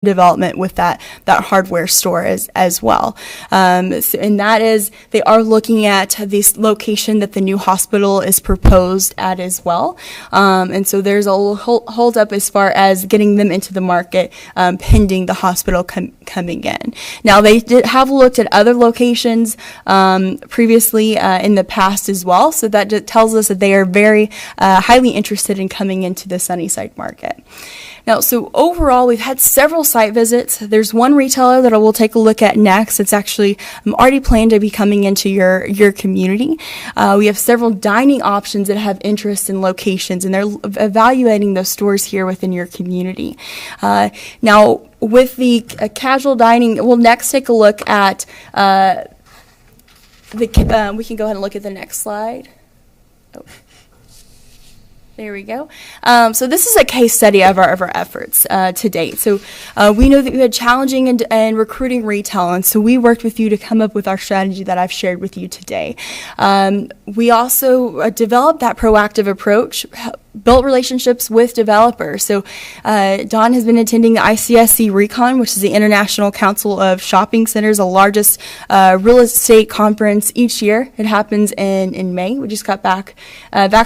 development with that hardware store as well. And that is, they are looking at this location that the new hospital is proposed at as well. And so there's a hold up as far as getting them into the market pending the hospital coming in. Now, they have looked at other locations previously in the past as well, so that just tells us that they are very highly interested in coming into the Sunnyside market. Now, so overall, we've had several site visits. There's one retailer that we'll take a look at next. It's actually already planned to be coming into your community. We have several dining options that have interest in locations, and they're evaluating those stores here within your community. Now, with the casual dining, we'll next take a look at we can go ahead and look at the next slide. Oh. There we go. So this is a case study of our efforts to date. So we know that we had challenging and recruiting retail, and so we worked with you to come up with our strategy that I've shared with you today. We also developed that proactive approach, built relationships with developers. So Dawn has been attending the ICSC Recon, which is the International Council of Shopping Centers, the largest real estate conference each year. It happens in May. We just got back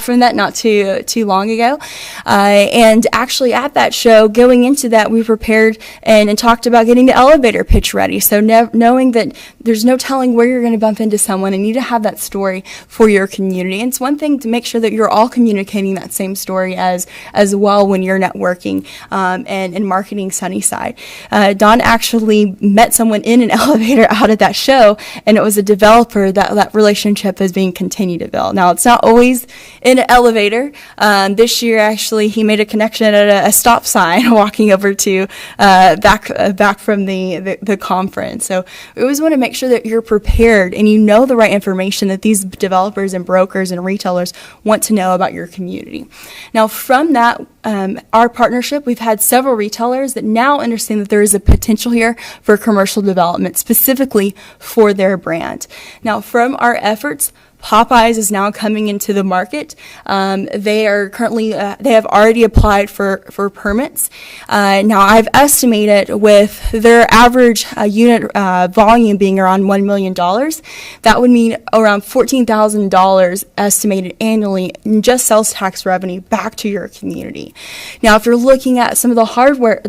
from that not too long ago. And actually at that show, going into that, we prepared and talked about getting the elevator pitch ready. So knowing that there's no telling where you're going to bump into someone, and you need to have that story for your community. And it's one thing to make sure that you're all communicating that same story as well when you're networking and marketing Sunnyside. Dawn actually met someone in an elevator out at that show, and it was a developer that relationship is being continued to build. Now, it's not always in an elevator. This year, actually, he made a connection at a stop sign walking over to back from the conference. So we always want to make sure that you're prepared and you know the right information that these developers and brokers and retailers want to know about your community. Now, from that, our partnership, we've had several retailers that now understand that there is a potential here for commercial development, specifically for their brand. Now, from our efforts, Popeyes is now coming into the market. They are currently, they have already applied for permits. Now, I've estimated with their average unit volume being around $1 million, that would mean around $14,000 estimated annually in just sales tax revenue back to your community. Now, if you're looking at some of the hardware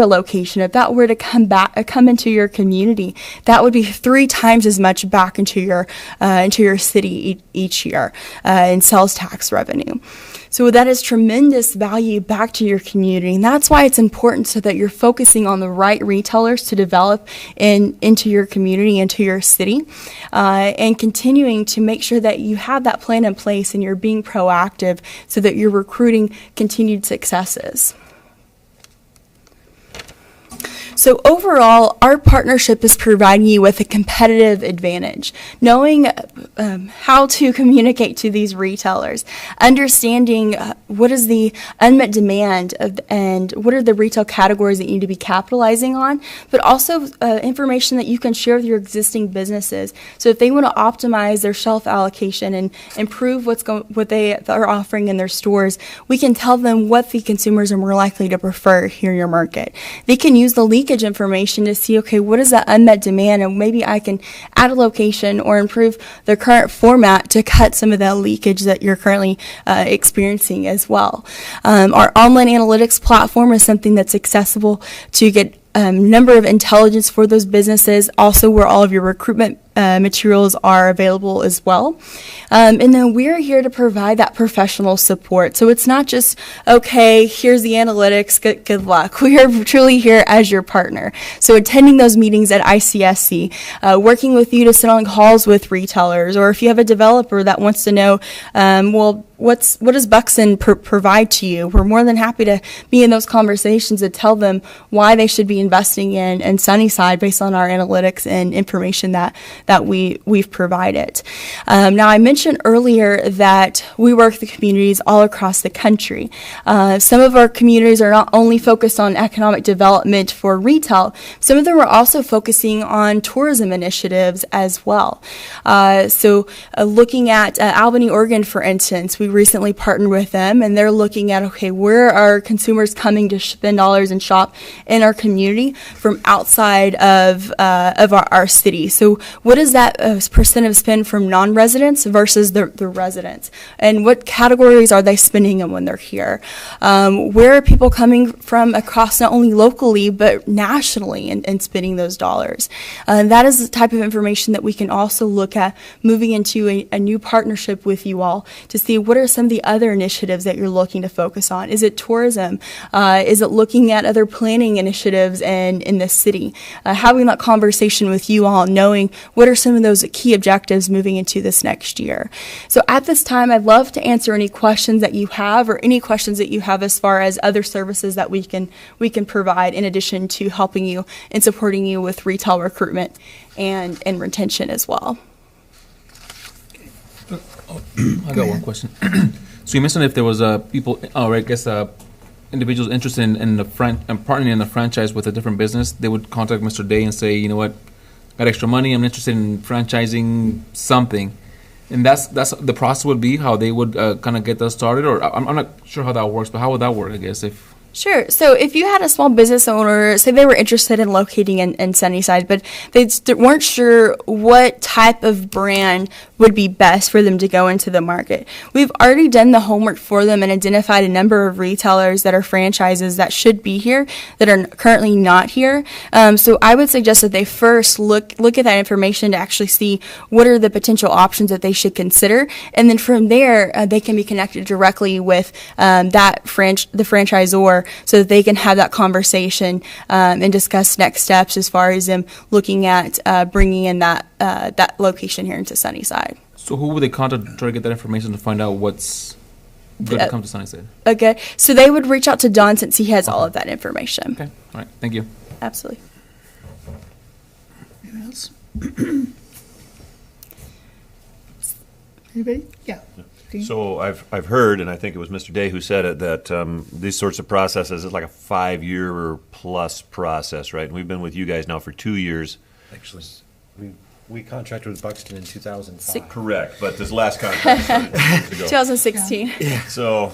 location, if that were to come into your community, that would be 3 times as much back into your city each year in sales tax revenue. So that is tremendous value back to your community, and that's why it's important so that you're focusing on the right retailers to develop into your community, into your city, and continuing to make sure that you have that plan in place and you're being proactive so that you're recruiting continued successes. So overall, our partnership is providing you with a competitive advantage, knowing how to communicate to these retailers, understanding what is the unmet demand and what are the retail categories that you need to be capitalizing on, but also information that you can share with your existing businesses. So if they want to optimize their shelf allocation and improve what they are offering in their stores, we can tell them what the consumers are more likely to prefer here in your market. They can use the leakage information to see, okay, what is that unmet demand, and maybe I can add a location or improve their current format to cut some of that leakage that you're currently experiencing as well. Our online analytics platform is something that's accessible to get number of intelligence for those businesses, also where all of your recruitment materials are available as well. And then we're here to provide that professional support. So it's not just, okay, here's the analytics, good luck. We are truly here as your partner. So attending those meetings at ICSC, working with you to sit on calls with retailers, or if you have a developer that wants to know, what does Buxton provide to you? We're more than happy to be in those conversations to tell them why they should be investing in Sunnyside based on our analytics and information that we've provided. Now, I mentioned earlier that we work with communities all across the country. Some of our communities are not only focused on economic development for retail, some of them are also focusing on tourism initiatives as well. So looking at Albany, Oregon, for instance, we recently partnered with them, and they're looking at, okay, where are consumers coming to spend dollars and shop in our community from outside of our city? So what is that percent of spend from non-residents versus the residents? And what categories are they spending in when they're here? Where are people coming from across not only locally but nationally and spending those dollars? That is the type of information that we can also look at moving into a new partnership with you all to see what are some of the other initiatives that you're looking to focus on. Is it tourism? Is it looking at other planning initiatives in the city? Having that conversation with you all, knowing what are some of those key objectives moving into this next year. So at this time, I'd love to answer any questions that you have or any questions that you have as far as other services that we can provide in addition to helping you and supporting you with retail recruitment and retention as well. I got one question. So you mentioned if there was people, or I guess individuals interested in the partnering in the franchise with a different business, they would contact Mr. Day and say, you know what, got extra money, I'm interested in franchising something. And that's the process would be how they would kind of get that started, or I'm not sure how that works, but how would that work, I guess, if... Sure. So if you had a small business owner, say they were interested in locating in Sunnyside, but they weren't sure what type of brand would be best for them to go into the market, we've already done the homework for them and identified a number of retailers that are franchises that should be here that are currently not here. So I would suggest that they first look at that information to actually see what are the potential options that they should consider, and then from there they can be connected directly with the franchisor, so that they can have that conversation and discuss next steps as far as them looking at bringing in that location here into Sunnyside. So who would they contact to try to get that information to find out what's good to come to Sunnyside? Okay, so they would reach out to Don since he has all of that information. Okay, all right, thank you. Absolutely. Anyone else? Anybody? Yeah. So I've heard, and I think it was Mr. Day who said it, that these sorts of processes is like a 5-year plus process, right? And we've been with you guys now for 2 years. Actually, we contracted with Buxton in 2005. Correct, but this last contract started 2 years ago. 2016. Yeah. So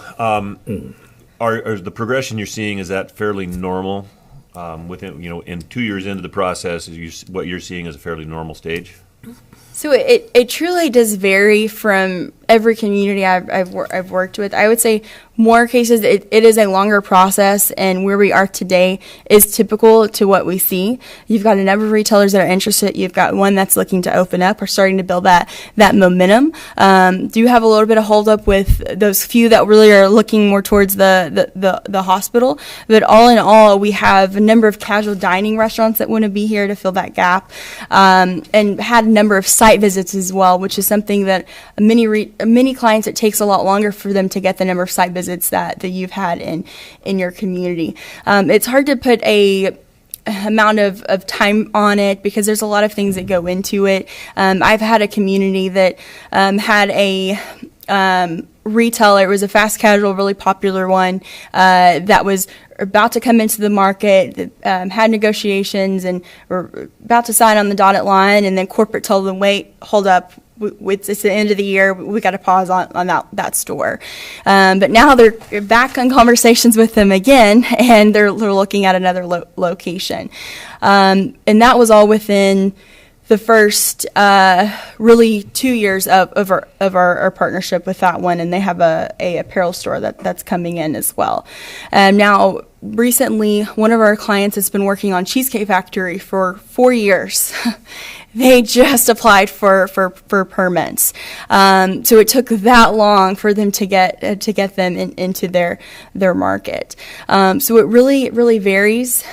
are the progression you're seeing, is that fairly normal? Within, in 2 years into the process, what you're seeing is a fairly normal stage? So it truly does vary from every community I've worked with. I would say more cases it is a longer process, and where we are today is typical to what we see. You've got a number of retailers that are interested. You've got one that's looking to open up or starting to build that momentum. Do have a little bit of hold up with those few that really are looking more towards the hospital. But all in all, we have a number of casual dining restaurants that want to be here to fill that gap, and had a number of site visits as well, which is something that many clients, it takes a lot longer for them to get the number of site visits that you've had in your community. It's hard to put a amount of time on it because there's a lot of things that go into it. I've had a community that had a retailer. It was a fast casual, really popular one that was about to come into the market, had negotiations and were about to sign on the dotted line, and then corporate told them, wait, hold up, it's the end of the year, we got to pause on that store. But now they're back on conversations with them again, and they're looking at another location. And that was all within the first really 2 years of our partnership with that one, and they have a apparel store that's coming in as well. Now, recently, one of our clients has been working on Cheesecake Factory for 4 years. They just applied for permits, so it took that long for them to get them into their market. So it really varies.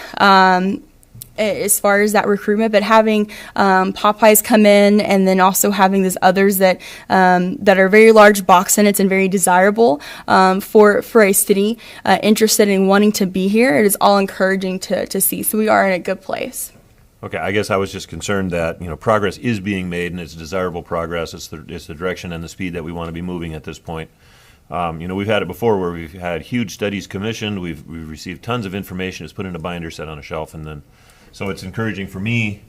As far as that recruitment, but having Popeyes come in, and then also having these others that are very large box units and very desirable for a city interested in wanting to be here, it is all encouraging to see. So we are in a good place. Okay, I guess I was just concerned that progress is being made, and it's desirable progress. It's the direction and the speed that we want to be moving at this point. We've had it before where we've had huge studies commissioned. We've received tons of information. It's put in a binder, set on a shelf, and then. So it's encouraging for me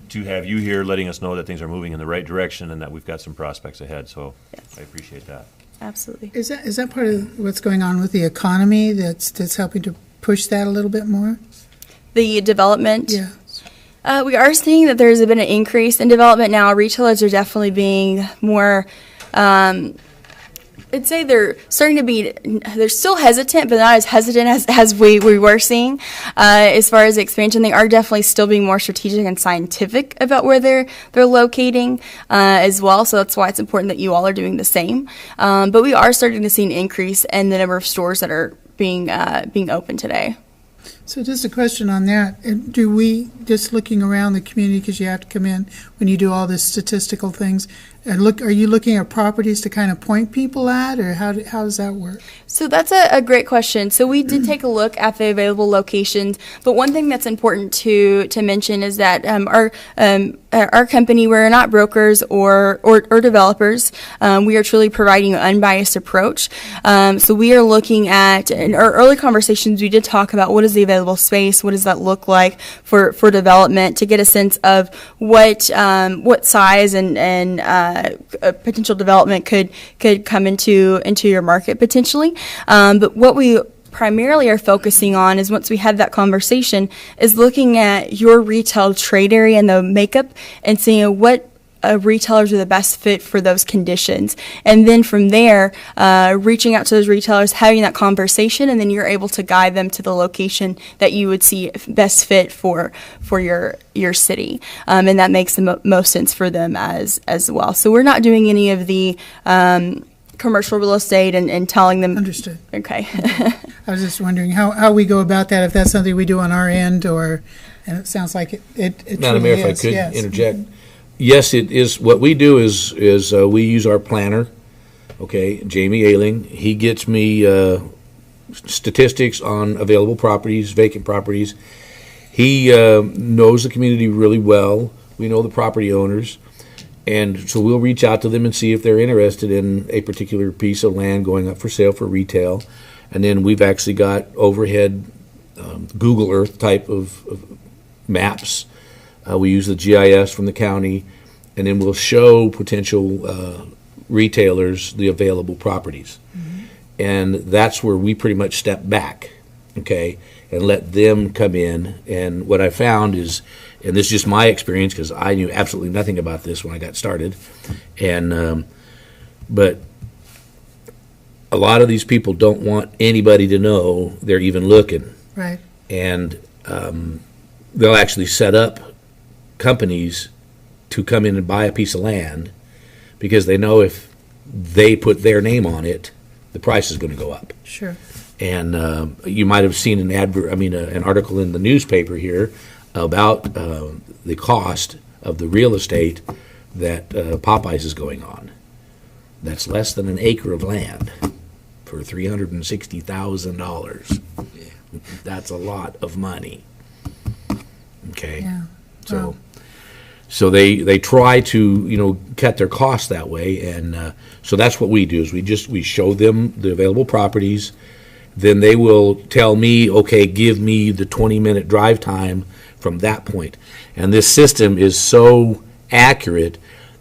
to have you here letting us know that things are moving in the right direction and that we've got some prospects ahead. So yes. I appreciate that. Absolutely. Is that part of what's going on with the economy that's helping to push that a little bit more? The development. Yeah. We are seeing that there's been an increase in development now. Retailers are definitely being more, I'd say they're still hesitant, but not as hesitant as we were seeing. As far as expansion, they are definitely still being more strategic and scientific about where they're locating as well. So that's why it's important that you all are doing the same. But we are starting to see an increase in the number of stores that are being open today. So just a question on that. Do we, just looking around the community, because you have to come in when you do all this statistical things, and are you looking at properties to kind of point people at, or how does that work? So that's a great question. So we did take a look at the available locations, but one thing that's important to mention is that our company, we're not brokers or developers. We are truly providing an unbiased approach. So we are looking at, in our early conversations, we did talk about what is the available space, what does that look like for development, to get a sense of what size and a potential development could come into your market potentially. But what we primarily are focusing on is, once we had that conversation, is looking at your retail trade area and the makeup and seeing what retailers are the best fit for those conditions. And then from there, reaching out to those retailers, having that conversation, and then you're able to guide them to the location that you would see best fit for your city. And that makes the most sense for them as well. So we're not doing any of the commercial real estate and telling them. Understood. Okay. I was just wondering how we go about that, if that's something we do on our end, and it sounds like it Madam truly Mayor, if is. I could Yes. interject. Yes, it is. What we do is we use our planner, okay, Jamie Ailing. He gets me statistics on available properties, vacant properties. He knows the community really well. We know the property owners. And so we'll reach out to them and see if they're interested in a particular piece of land going up for sale for retail. And then we've actually got overhead Google Earth type of maps. We use the GIS from the county, and then we'll show potential retailers the available properties. Mm-hmm. And that's where we pretty much step back, okay, and let them come in. And what I found is, and this is just my experience because I knew absolutely nothing about this when I got started, and but a lot of these people don't want anybody to know they're even looking. Right. And they'll actually set up companies to come in and buy a piece of land because they know if they put their name on it, the price is going to go up. Sure. And you might have seen an article in the newspaper here about the cost of the real estate that Popeyes is going on. That's less than an acre of land for $360,000. That's a lot of money. Okay. Yeah. So, so they try to cut their costs that way, and so that's what we do is we show them the available properties. Then they will tell me, okay, give me the 20-minute drive time from that point. And this system is so accurate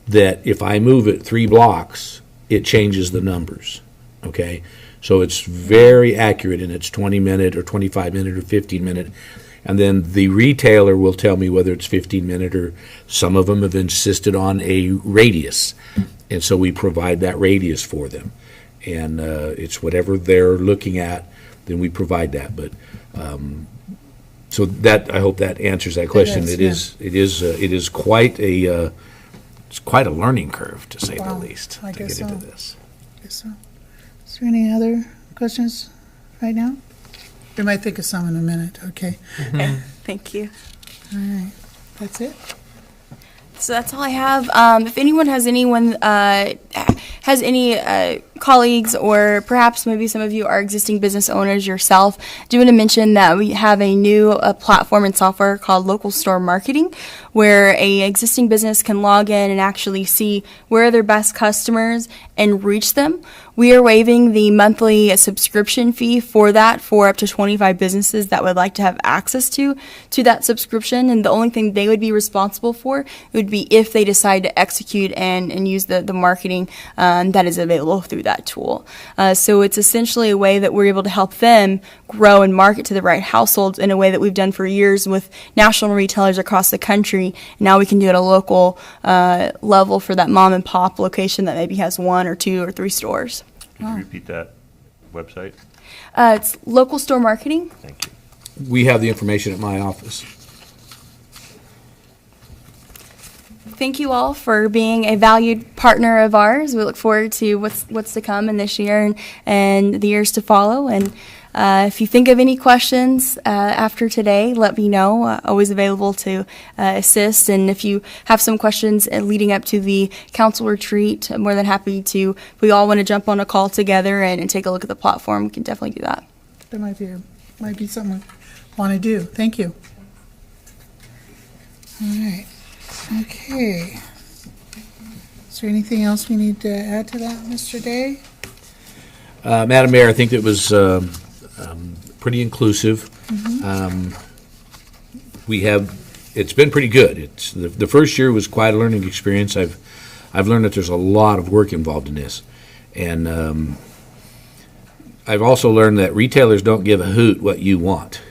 that if I move it 3 blocks, it changes the numbers. Okay, so it's very accurate in its 20-minute or 25-minute or 15-minute. And then the retailer will tell me whether it's 15-minute, or some of them have insisted on a radius. And so we provide that radius for them. And it's whatever they're looking at, then we provide that. But so that, I hope that answers that question. It is quite a learning curve, to say the least, I to guess get into so. this. So, is there any other questions right now? We might think of some in a minute. Okay. Okay. Thank you. All right. That's it. So that's all I have. If anyone has any colleagues, or perhaps maybe some of you are existing business owners yourself, do want to mention that we have a new platform and software called Local Store Marketing, where a existing business can log in and actually see where are their best customers and reach them. We are waiving the monthly subscription fee for that for up to 25 businesses that would like to have access to that subscription, and the only thing they would be responsible for would be if they decide to execute and use the marketing that is available through that tool. So it's essentially a way that we're able to help them grow and market to the right households in a way that we've done for years with national retailers across the country. Now we can do it at a local level for that mom and pop location that maybe has 1 or 2 or 3 stores. Could you repeat that website? It's local store marketing. Thank you. We have the information at my office. Thank you all for being a valued partner of ours. We look forward to what's to come in this year and the years to follow. And if you think of any questions after today, let me know. Always available to assist. And if you have some questions leading up to the council retreat, I'm more than happy to. If we all want to jump on a call together and take a look at the platform, we can definitely do that. That might be something I want to do. Thank you. All right. Okay. Is there anything else we need to add to that, Mr. Day? Madam Mayor, I think it was pretty inclusive. It's been pretty good. It's the first year was quite a learning experience. I've learned that there's a lot of work involved in this, and I've also learned that retailers don't give a hoot what you want.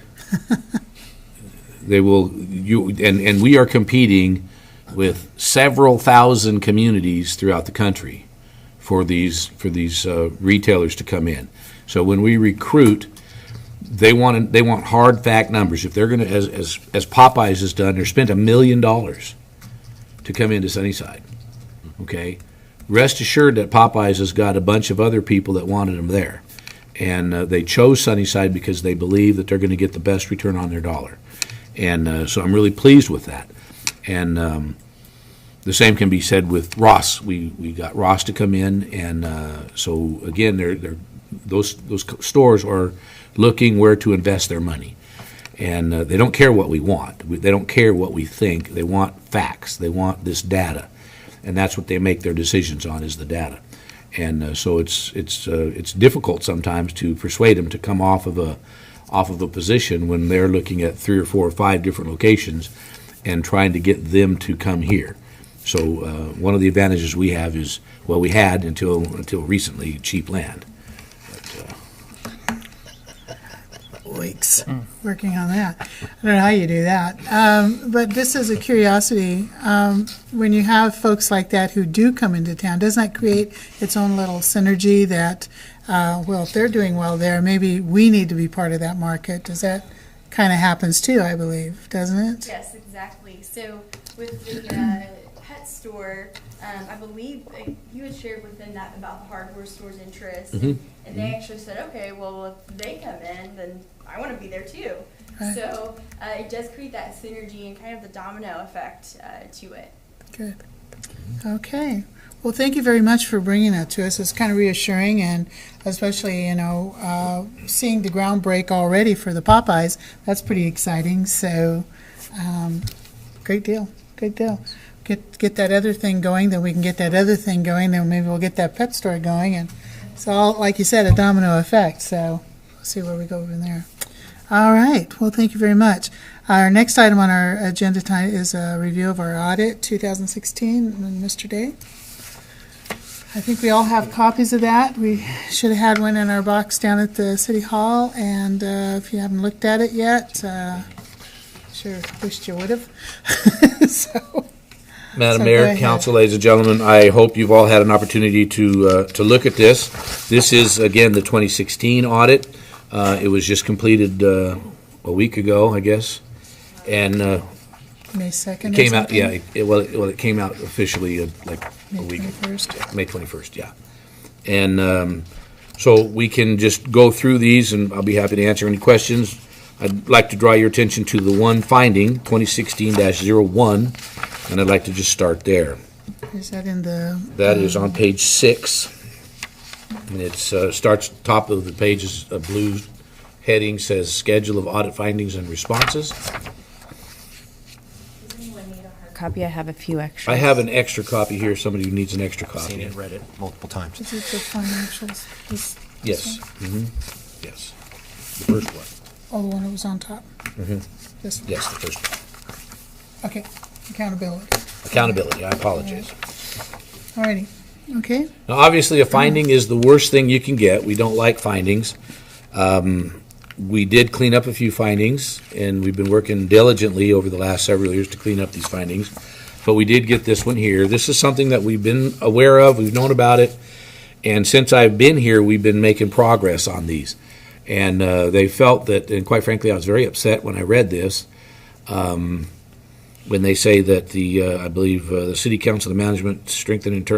They will and we are competing with several thousand communities throughout the country for these retailers to come in. So when we recruit, they want hard fact numbers. If they're going to, as Popeyes has done, they're spent $1 million to come into Sunnyside. Okay, rest assured that Popeyes has got a bunch of other people that wanted them there, and they chose Sunnyside because they believe that they're going to get the best return on their dollar. And so I'm really pleased with that. And the same can be said with Ross. We got Ross to come in, and so again, those stores are looking where to invest their money, and they don't care what we want. They don't care what we think. They want facts. They want this data, and that's what they make their decisions on, is the data. And so it's difficult sometimes to persuade them to come off of a position when they're looking at 3 or 4 or 5 different locations and trying to get them to come here. So one of the advantages we have is, well, we had until recently, cheap land. Weeks working on that. I don't know how you do that. But just as a curiosity, when you have folks like that who do come into town, doesn't that create its own little synergy that, well, if they're doing well there, maybe we need to be part of that market? Does that kind of happens too, I believe, doesn't it? Yes, exactly. So with the pet store, I believe you had shared with them that about the hardware store's interest, and they actually said, okay, well, if they come in, then I want to be there too. Right. So it does create that synergy and kind of the domino effect to it. Good. Okay. Well, thank you very much for bringing that to us. It's kind of reassuring, and especially, seeing the ground break already for the Popeyes, that's pretty exciting. So, great deal. Great deal. Get that other thing going, then we can get that other thing going, then maybe we'll get that pet store going. And it's all, like you said, a domino effect. So we'll see where we go from there. All right. Well, thank you very much. Our next item on our agenda tonight is a review of our audit 2016. Mr. Day? I think we all have copies of that. We should have had one in our box down at the City Hall, and if you haven't looked at it yet, sure wished you would have. Madam So go Mayor, ahead. Council, ladies and gentlemen, I hope you've all had an opportunity to look at this. This is, again, the 2016 audit. It was just completed a week ago, I guess, and May 2nd. it came out. Yeah, it came out officially like a May week. 21st. May 21st. Yeah, and so we can just go through these, and I'll be happy to answer any questions. I'd like to draw your attention to the one finding, 2016-01, and I'd like to just start there. Is that in the? That is on page 6, and it starts top of the page is a blue heading, says Schedule of Audit Findings and Responses. Does anyone need a hard copy? I have a few extras. I have an extra copy here, somebody who needs an extra Seen copy. it, read it multiple times. Is it the financials? Yes. one? Yes. The first one. Oh, the one that was on top? This one? Yes, the first one. Okay. Accountability. Accountability, I apologize. All righty. Okay, Now, obviously, a finding is the worst thing you can get. We don't like findings. We did clean up a few findings, and we've been working diligently over the last several years to clean up these findings. But we did get this one here. This is something that we've been aware of. We've known about it. And since I've been here, we've been making progress on these. And they felt that, and quite frankly, I was very upset when I read this, when they say that I believe the city council and management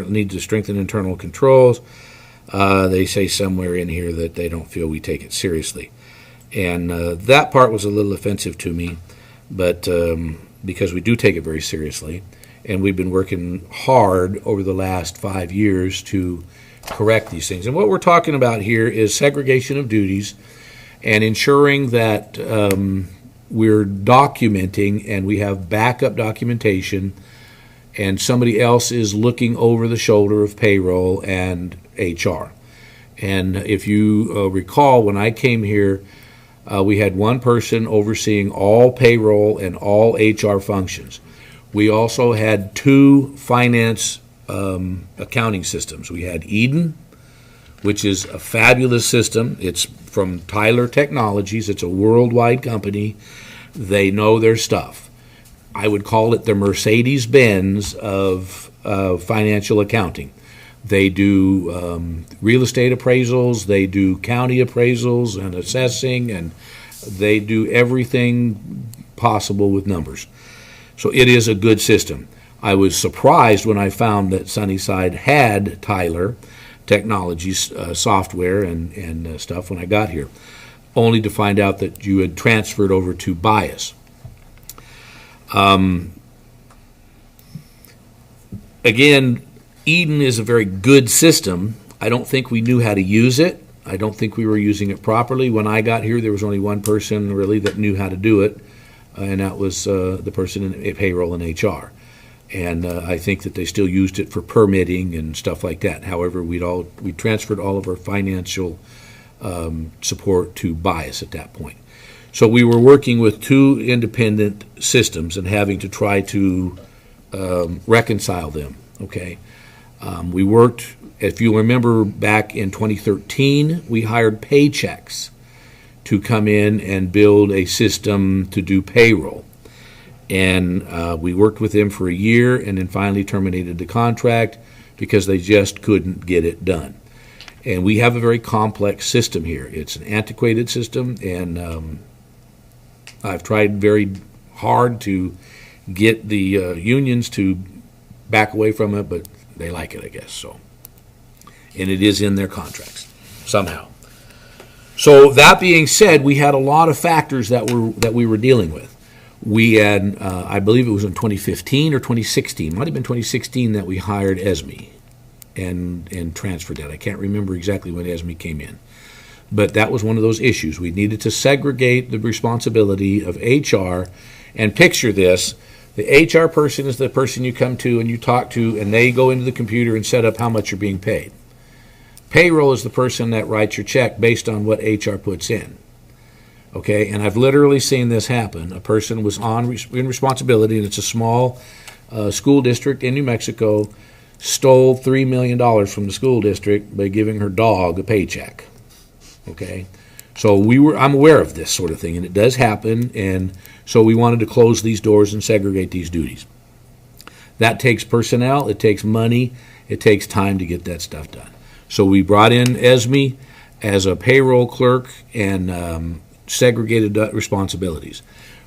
need to strengthen internal controls. They say somewhere in here that they don't feel we take it seriously. And that part was a little offensive to me, but because we do take it very seriously. And we've been working hard over the last 5 years to correct these things. And what we're talking about here is segregation of duties and ensuring that we're documenting and we have backup documentation, and somebody else is looking over the shoulder of payroll and HR. And if you recall, when I came here, we had one person overseeing all payroll and all HR functions. We also had 2 finance accounting systems. We had Eden, which is a fabulous system. It's from Tyler Technologies. It's a worldwide company. They know their stuff. I would call it the Mercedes-Benz of financial accounting. They do real estate appraisals, they do county appraisals and assessing, and they do everything possible with numbers. So it is a good system. I was surprised when I found that Sunnyside had Tyler Technologies software and stuff when I got here, only to find out that you had transferred over to Bias. Again, Eden is a very good system. I don't think we knew how to use it. I don't think we were using it properly. When I got here, there was only one person really that knew how to do it, and that was the person in payroll and HR. And I think that they still used it for permitting and stuff like that. However, we transferred all of our financial support to Bias at that point. So we were working with 2 independent systems and having to try to reconcile them. Okay, we worked. If you remember, back in 2013, we hired Paychecks to come in and build a system to do payroll. And we worked with them for a year and then finally terminated the contract because they just couldn't get it done. And we have a very complex system here. It's an antiquated system, and I've tried very hard to get the unions to back away from it, but they like it, I guess. So, and it is in their contracts somehow. So that being said, we had a lot of factors that we were dealing with. We had, I believe it was in 2015 or 2016, might have been 2016, that we hired ESME and transferred that. I can't remember exactly when ESME came in. But that was one of those issues. We needed to segregate the responsibility of HR, and picture this. The HR person is the person you come to and you talk to, and they go into the computer and set up how much you're being paid. Payroll is the person that writes your check based on what HR puts in. Okay, and I've literally seen this happen. A person was in responsibility, and it's a small school district in New Mexico, stole $3 million from the school district by giving her dog a paycheck. Okay, so I'm aware of this sort of thing, and it does happen, and so we wanted to close these doors and segregate these duties. That takes personnel, it takes money, it takes time to get that stuff done. So we brought in ESME as a payroll clerk and segregated responsibilities.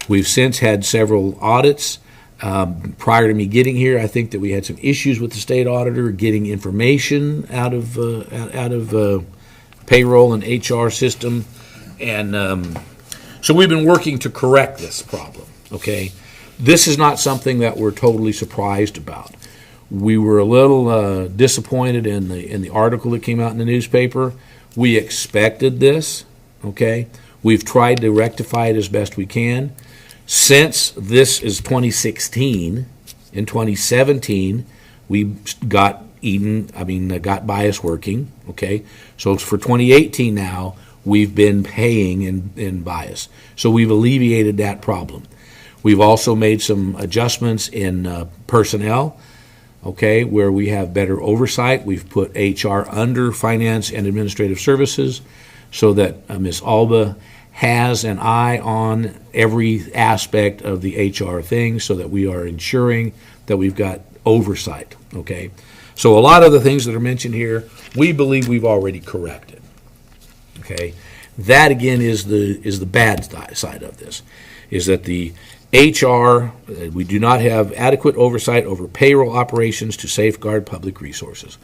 We've since had several audits. Prior to me getting here, I think that we had some issues with the state auditor getting information out of payroll and HR system, and so we've been working to correct this problem. Okay, this is not something that we're totally surprised about. We were a little disappointed in the article that came out in the newspaper. We expected this. Okay, we've tried to rectify it as best we can. Since this is 2016, in 2017, we got got Bias working, okay? So for 2018 now, we've been paying in Bias. So we've alleviated that problem. We've also made some adjustments in personnel. okay, where we have better oversight. We've put HR under Finance and Administrative Services so that Ms. Alba has an eye on every aspect of the HR thing so that we are ensuring that we've got oversight, okay? So a lot of the things that are mentioned here, we believe we've already corrected, okay? That, again, is the bad side of this, is that the HR, we do not have adequate oversight over payroll operations to safeguard public resources.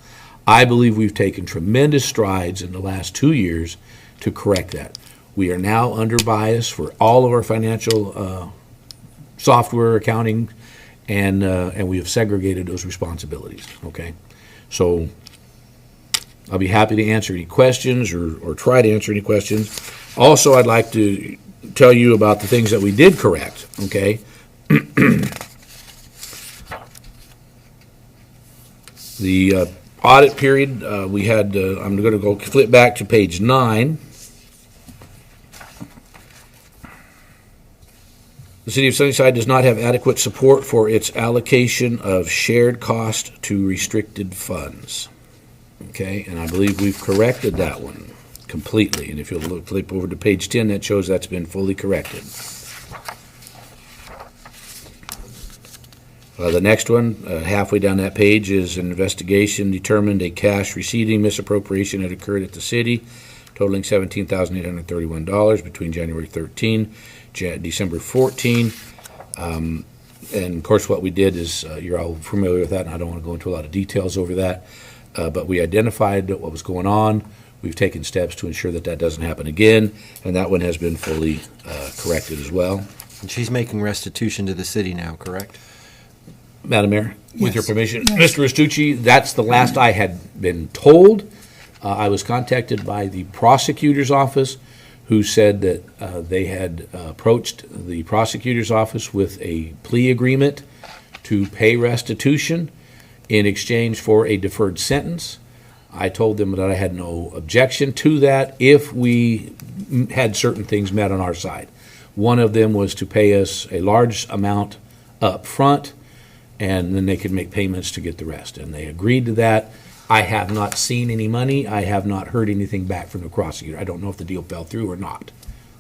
I believe we've taken tremendous strides in the last 2 years to correct that. We are now under bias for all of our financial software accounting, and we have segregated those responsibilities, okay? So I'll be happy to answer any questions or try to answer any questions. Also, I'd like to tell you about the things that we did correct, okay? The audit period, we had, I'm going to go flip back to page 9. The City of Sunnyside does not have adequate support for its allocation of shared cost to restricted funds. Okay, and I believe we've corrected that one completely. And if you'll flip over to page 10, that shows that's been fully corrected. The next one, halfway down that page, is an investigation determined a cash receiving misappropriation had occurred at the city, totaling $17,831 between January 13, December 14. And of course, what we did is, you're all familiar with that, and I don't want to go into a lot of details over that, but we identified what was going on. We've taken steps to ensure that that doesn't happen again, and that one has been fully corrected as well. And she's making restitution to the city now, correct? Madam Mayor, with your Yes. permission, Yes. Mr. Restucci, that's the last I had been told. I was contacted by the prosecutor's office, who said that they had approached the prosecutor's office with a plea agreement to pay restitution in exchange for a deferred sentence. I told them that I had no objection to that if we had certain things met on our side. One of them was to pay us a large amount up front, and then they could make payments to get the rest. And they agreed to that. I have not seen any money. I have not heard anything back from the prosecutor. I don't know if the deal fell through or not.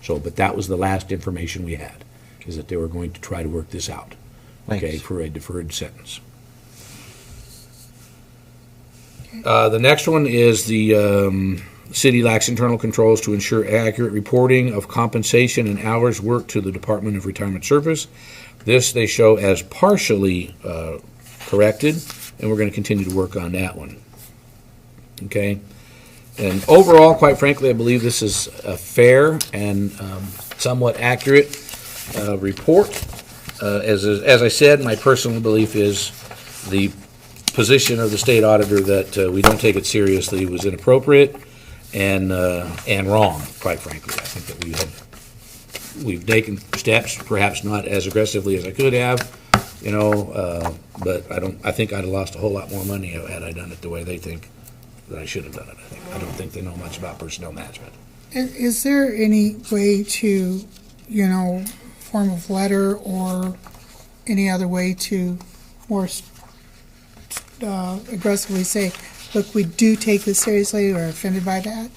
So, but that was the last information we had, is that they were going to try to work this out, okay, Thanks. for a deferred sentence. The next one is the city lacks internal controls to ensure accurate reporting of compensation and hours worked to the Department of Retirement Service. This they show as partially corrected, and we're going to continue to work on that one. Okay? And overall, quite frankly, I believe this is a fair and somewhat accurate report. As I said, my personal belief is the position of the state auditor that we don't take it seriously was inappropriate and wrong, quite frankly. I think that we've taken steps, perhaps not as aggressively as I could have, but I think I'd have lost a whole lot more money had I done it the way they think that I should have done it. I don't think they know much about personnel management. Is there any way to, form of letter or any other way to more aggressively say, look, we do take this seriously, or offended by that,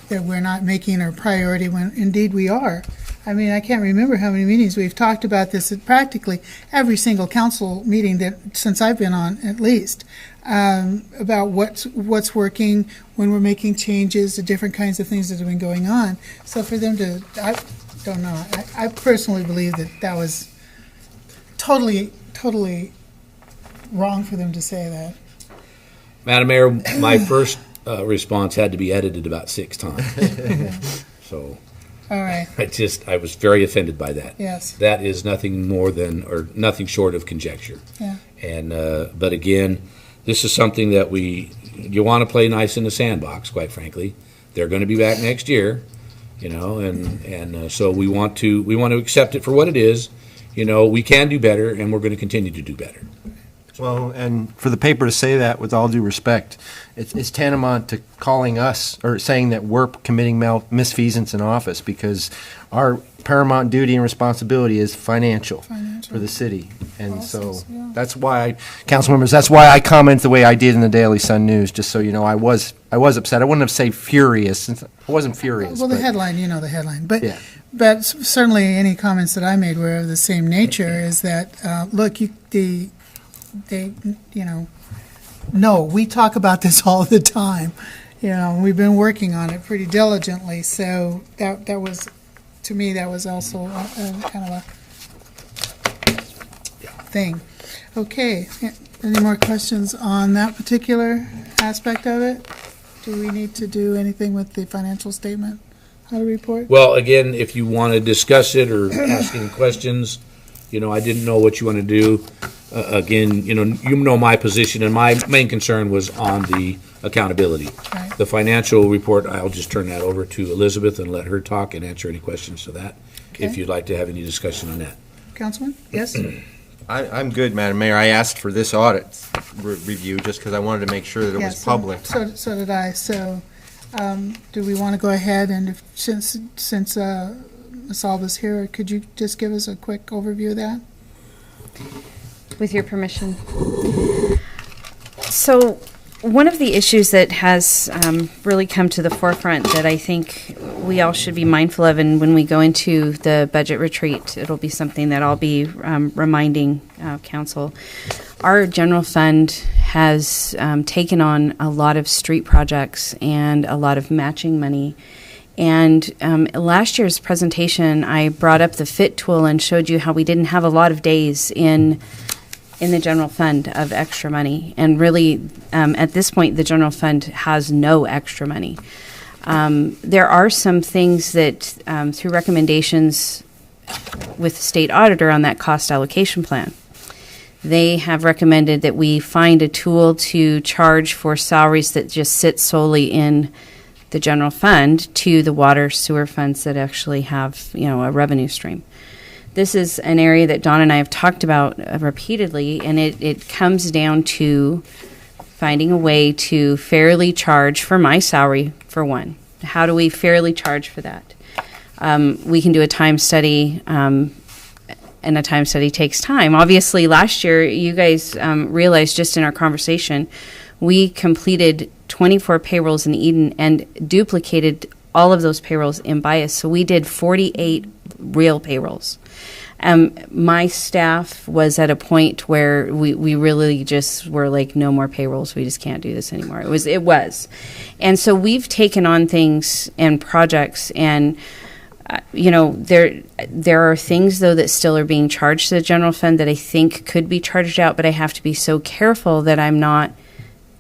that we're not making our priority when indeed we are? I mean, I can't remember how many meetings we've talked about this at practically every single council meeting that since I've been on, at least, about what's working, when we're making changes, the different kinds of things that have been going on. So for them to, I don't know, I personally believe that was totally wrong for them to say that. Madam Mayor, my first response had to be edited about 6 times. So All right, I was very offended by that. yes, That is nothing more than, or nothing short of conjecture. yeah. And, but again, this is something that you want to play nice in the sandbox, quite frankly. They're going to be back next year, and so we want to accept it for what it is. We can do better, and we're going to continue to do better. Well, and for the paper to say that, with all due respect, it's tantamount to calling us or saying that we're committing misfeasance in office, because our paramount duty and responsibility is financial for the city. And so that's why, council members, that's why I comment the way I did in the Daily Sun News, just so you know. I was upset. I wouldn't have said furious. Since I wasn't furious. Well, the but- headline, you know the headline. But Yeah. but certainly any comments that I made were of the same nature, is that, look, no, we talk about this all the time. We've been working on it pretty diligently, so that was, to me, that was also kind of a thing. Okay, any more questions on that particular aspect of it? Do we need to do anything with the financial statement, how to report? Well, again, if you want to discuss it or ask any questions, I didn't know what you want to do. Again, you know my position, and my main concern was on the accountability. Right. The financial report, I'll just turn that over to Elizabeth and let her talk and answer any questions to that, if Okay. you'd like to have any discussion on that. Councilman? Yes? I'm good, Madam Mayor. I asked for this audit review just because I wanted to make sure that it Yeah, was public. So did I. So, do we want to go ahead and since Ms. Alba's here, could you just give us a quick overview of that? With your permission. So, one of the issues that has really come to the forefront that I think we all should be mindful of, and when we go into the budget retreat, it'll be something that I'll be reminding council. Our general fund has taken on a lot of street projects and a lot of matching money. And last year's presentation, I brought up the FIT tool and showed you how we didn't have a lot of days in the general fund of extra money. And really, at this point, the general fund has no extra money. There are some things that, through recommendations with the state auditor on that cost allocation plan, they have recommended that we find a tool to charge for salaries that just sit solely in the general fund to the water sewer funds that actually have, a revenue stream. This is an area that Dawn and I have talked about repeatedly, and it comes down to finding a way to fairly charge for my salary, for one. How do we fairly charge for that? We can do a time study, and a time study takes time. Obviously, last year, you guys realized just in our conversation, we completed 24 payrolls in Eden and duplicated all of those payrolls in Bias. So we did 48 real payrolls. My staff was at a point where we really just were like, no more payrolls. We just can't do this anymore. It was. And so we've taken on things and projects, and there are things, though, that still are being charged to the general fund that I think could be charged out, but I have to be so careful that I'm not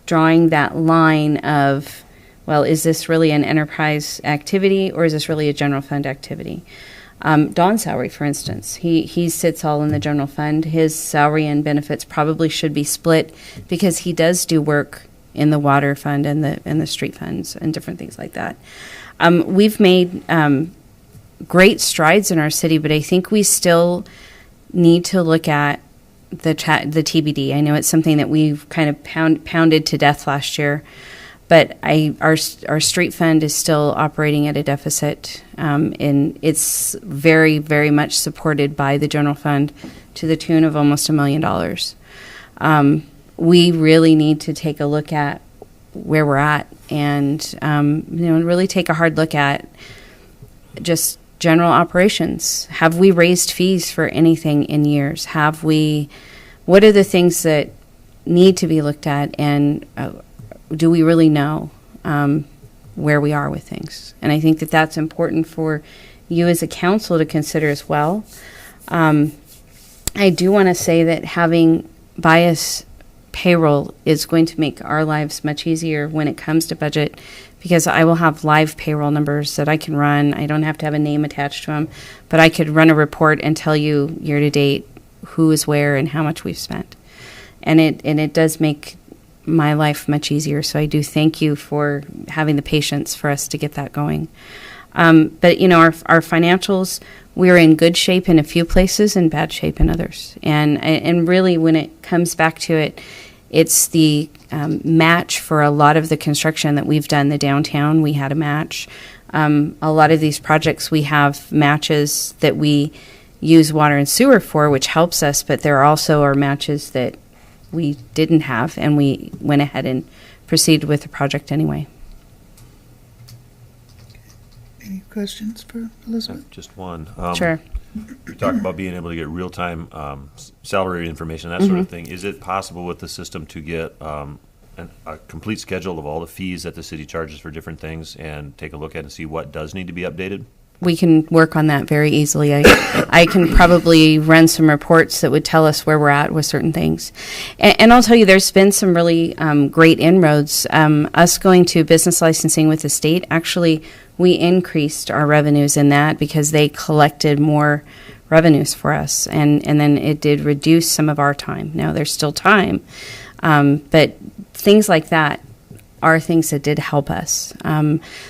drawing that line of, well, is this really an enterprise activity or is this really a general fund activity? Don's salary, for instance, he sits all in the general fund. His salary and benefits probably should be split because he does do work in the water fund and the street funds and different things like that. We've made great strides in our city, but I think we still need to look at the TBD. I know it's something that we've kind of pounded to death last year, but our street fund is still operating at a deficit, and it's very, very much supported by the general fund to the tune of almost $1 million. We really need to take a look at where we're at, and really take a hard look at just general operations. Have we raised fees for anything in years? What are the things that need to be looked at, and do we really know where we are with things? And I think that that's important for you as a council to consider as well. I do want to say that having bias payroll is going to make our lives much easier when it comes to budget, because I will have live payroll numbers that I can run. I don't have to have a name attached to them, but I could run a report and tell you year to date who is where and how much we've spent. And it does make my life much easier. So I do thank you for having the patience for us to get that going. But our financials, we're in good shape in a few places and bad shape in others. And really, when it comes back to it, it's the match for a lot of the construction that we've done. The downtown, we had a match. A lot of these projects, we have matches that we use water and sewer for, which helps us, but there also are matches that we didn't have, and we went ahead and proceeded with the project anyway. Any questions for Elizabeth? Just one. Sure. You talk about being able to get real-time salary information, that sort of thing. Is it possible with the system to get a complete schedule of all the fees that the city charges for different things and take a look at and see what does need to be updated? We can work on that very easily. I can probably run some reports that would tell us where we're at with certain things. And I'll tell you, there's been some really great inroads. Us going to business licensing with the state, actually, we increased our revenues in that because they collected more revenues for us. And then it did reduce some of our time. Now, there's still time, but things like that are things that did help us.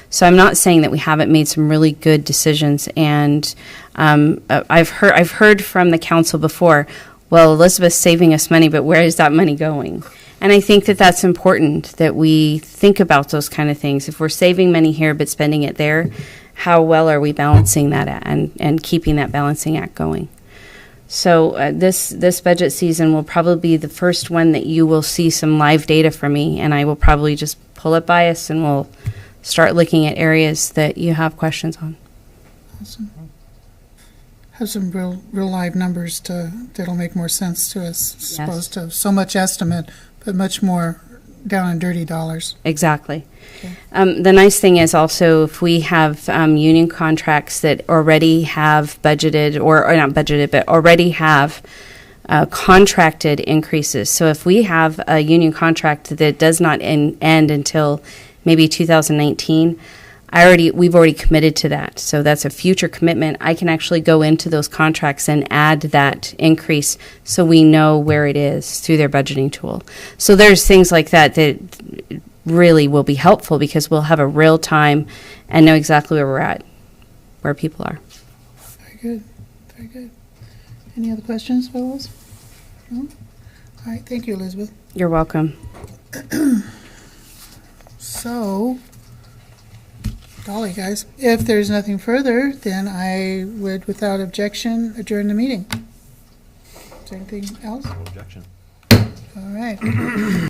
So I'm not saying that we haven't made some really good decisions. And I've heard from the council before, well, Elizabeth's saving us money, but where is that money going? And I think that that's important that we think about those kind of things. If we're saving money here but spending it there, how well are we balancing that and keeping that balancing act going? So this budget season will probably be the first one that you will see some live data from me, and I will probably just pull it by us, and we'll start looking at areas that you have questions on. Awesome. Have some real live numbers that'll make more sense to us, as opposed to so much estimate, but much more down and dirty dollars. Exactly. Okay. The nice thing is also if we have union contracts that already have budgeted, or not budgeted, but already have contracted increases. So if we have a union contract that does not end until maybe 2019, we've already committed to that. So that's a future commitment. I can actually go into those contracts and add that increase so we know where it is through their budgeting tool. So there's things like that really will be helpful because we'll have a real time and know exactly where we're at, where people are. Very good. Very good. Any other questions, fellows? No? All right. Thank you, Elizabeth. You're welcome. So, golly, guys, if there's nothing further, then I would, without objection, adjourn the meeting. Is there anything else? No objection. All right.